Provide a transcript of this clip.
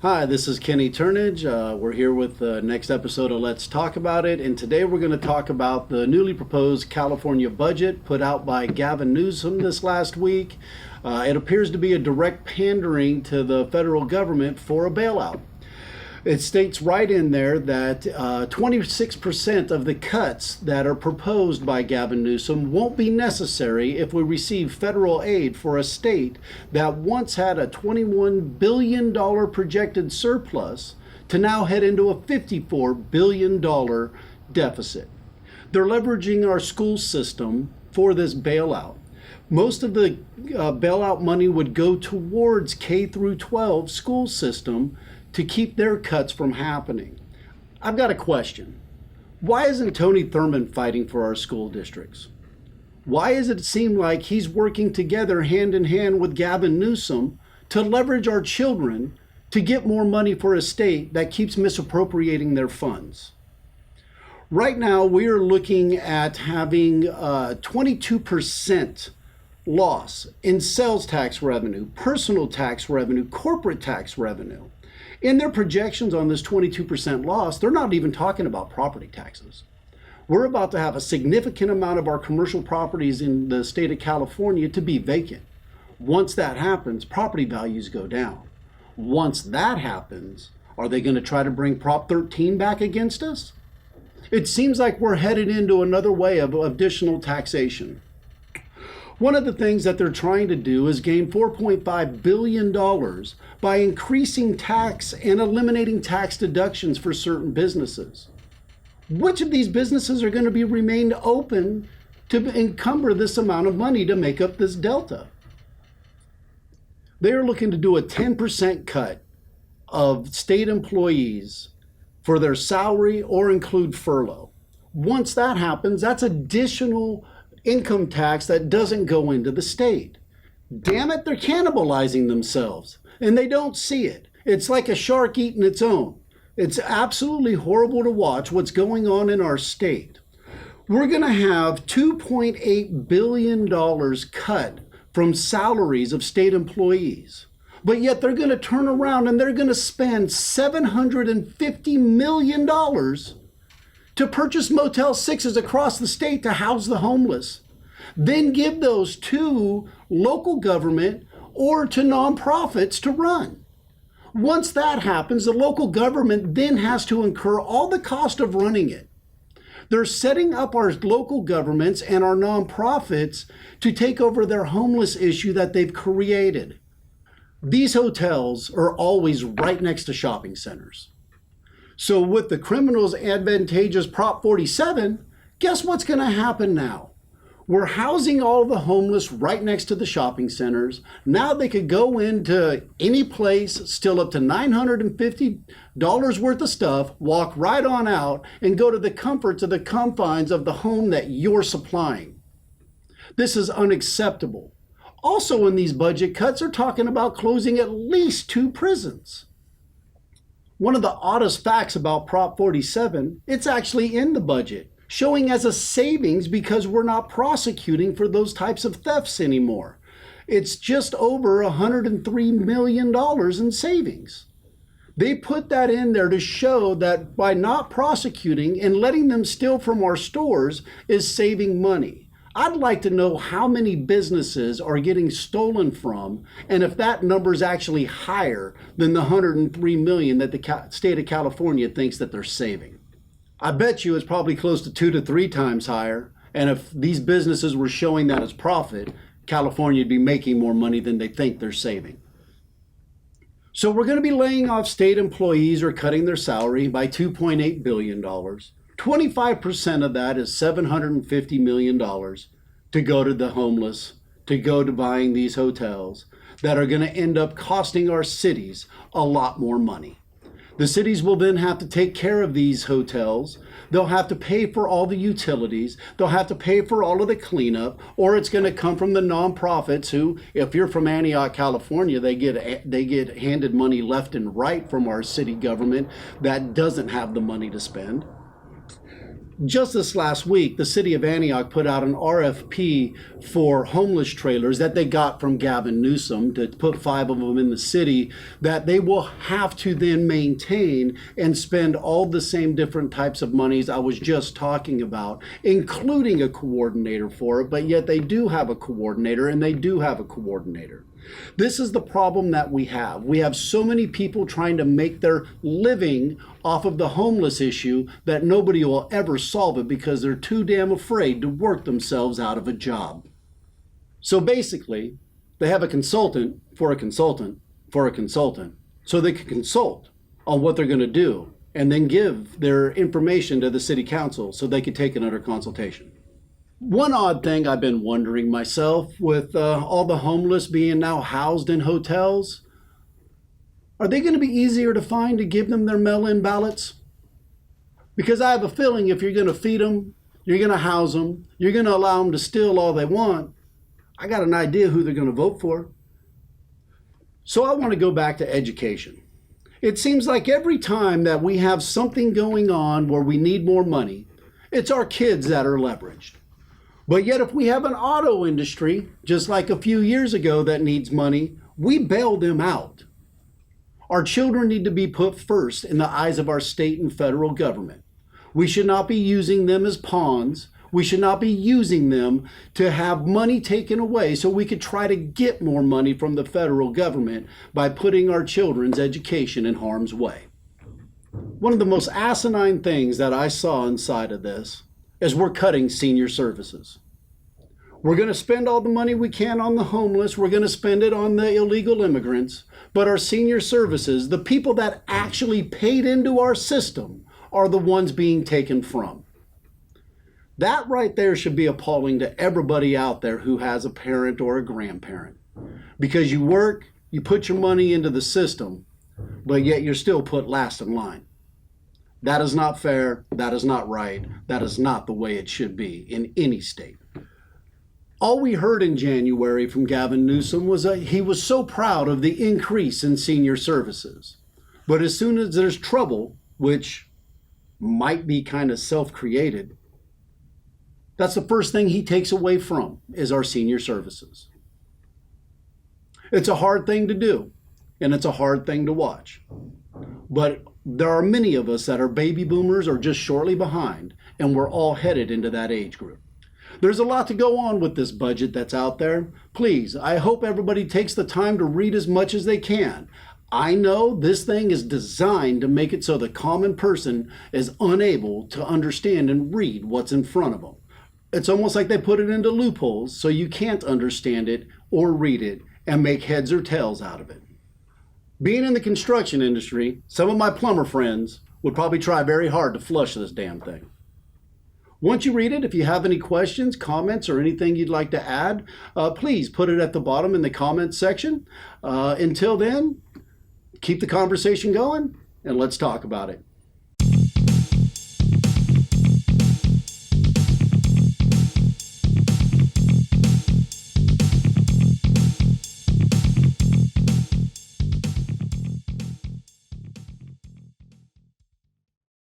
Hi, this is Kenny Turnage. We're here with the next episode of Let's Talk About It, and today we're going to talk about the newly proposed California budget put out by Gavin Newsom this last week. It appears to be a direct pandering to the federal government for a bailout. It states right in there that 26% of the cuts that are proposed by Gavin Newsom won't be necessary if we receive federal aid for a state that once had a $21 billion projected surplus to now head into a $54 billion deficit. They're leveraging our school system for this bailout. Most of the bailout money would go towards K through 12 school system to keep their cuts from happening. I've got a question. Why isn't Tony Thurmond fighting for our school districts? Why does it seem like he's working together hand in hand with Gavin Newsom to leverage our children to get more money for a state that keeps misappropriating their funds? Right now, we are looking at having 22% loss in sales tax revenue, personal tax revenue, corporate tax revenue. In their projections on this 22% loss, they're not even talking about property taxes. We're about to have a significant amount of our commercial properties in the state of California to be vacant. Once that happens, property values go down. Once that happens, are they going to try to bring Prop 13 back against us? It seems like we're headed into another way of additional taxation. One of the things that they're trying to do is gain $4.5 billion by increasing tax and eliminating tax deductions for certain businesses. Which of these businesses are going to be remained open to encumber this amount of money to make up this delta? They're looking to do a 10% cut of state employees for their salary or include furlough. Once that happens, that's additional income tax that doesn't go into the state. Damn it, they're cannibalizing themselves and they don't see it. It's like a shark eating its own. It's absolutely horrible to watch what's going on in our state. We're going to have $2.8 billion cut from salaries of state employees, but yet they're going to turn around and they're going to spend $750 million to purchase Motel 6s across the state to house the homeless, then give those to local government or to nonprofits to run. Once that happens, the local government then has to incur all the cost of running it. They're setting up our local governments and our nonprofits to take over their homeless issue that they've created. These hotels are always right next to shopping centers. So with the criminals' advantageous Prop 47, guess what's going to happen now? We're housing all the homeless right next to the shopping centers. Now they could go into any place, steal up to $950 worth of stuff, walk right on out, and go to the comforts of the confines of the home that you're supplying. This is unacceptable. Also in these budget cuts, they're talking about closing at least 2 prisons. One of the oddest facts about Prop 47, it's actually in the budget, showing as a savings because we're not prosecuting for those types of thefts anymore. It's just over $103 million in savings. They put that in there to show that by not prosecuting and letting them steal from our stores is saving money. I'd like to know how many businesses are getting stolen from, and if that number is actually higher than the $103 million that the state of California thinks that they're saving. I bet you it's probably close to 2 to 3 times higher, and if these businesses were showing that as profit, California would be making more money than they think they're saving. So we're going to be laying off state employees or cutting their salary by $2.8 billion. 25% of that is $750 million to go to the homeless, to go to buying these hotels that are going to end up costing our cities a lot more money. The cities will then have to take care of these hotels. They'll have to pay for all the utilities. They'll have to pay for all of the cleanup, or it's going to come from the nonprofits who, if you're from Antioch, California, they get handed money left and right from our city government that doesn't have the money to spend. Just this last week, the city of Antioch put out an RFP for homeless trailers that they got from Gavin Newsom to put 5 of them in the city that they will have to then maintain and spend all the same different types of monies I was just talking about, including a coordinator for it, but yet they do have a coordinator and they do have a coordinator. This is the problem that we have. We have so many people trying to make their living off of the homeless issue that nobody will ever solve it because they're too damn afraid to work themselves out of a job. So basically, they have a consultant for a consultant for a consultant so they can consult on what they're going to do and then give their information to the city council so they can take it under consultation. One odd thing I've been wondering myself with all the homeless being now housed in hotels, are they going to be easier to find to give them their mail-in ballots? Because I have a feeling if you're going to feed them, you're going to house them, you're going to allow them to steal all they want, I got an idea who they're going to vote for. So I want to go back to education. It seems like every time that we have something going on where we need more money, it's our kids that are leveraged. But yet if we have an auto industry, just like a few years ago, that needs money, we bail them out. Our children need to be put first in the eyes of our state and federal government. We should not be using them as pawns. We should not be using them to have money taken away so we could try to get more money from the federal government by putting our children's education in harm's way. One of the most asinine things that I saw inside of this is we're cutting senior services. We're going to spend all the money we can on the homeless. We're going to spend it on the illegal immigrants. But our senior services, the people that actually paid into our system, are the ones being taken from. That right there should be appalling to everybody out there who has a parent or a grandparent. Because you work, you put your money into the system, but yet you're still put last in line. That is not fair. That is not right. That is not the way it should be in any state. All we heard in January from Gavin Newsom was that he was so proud of the increase in senior services. But as soon as there's trouble, which might be kind of self-created, that's the first thing he takes away from is our senior services. It's a hard thing to do, and it's a hard thing to watch. But there are many of us that are baby boomers or just shortly behind, and we're all headed into that age group. There's a lot to go on with this budget that's out there. Please, I hope everybody takes the time to read as much as they can. I know this thing is designed to make it so the common person is unable to understand and read what's in front of them. It's almost like they put it into loopholes so you can't understand it or read it and make heads or tails out of it. Being in the construction industry, some of my plumber friends would probably try very hard to flush this damn thing. Once you read it, if you have any questions, comments, or anything you'd like to add, please put it at the bottom in the comments section. Until then, keep the conversation going and let's talk about it.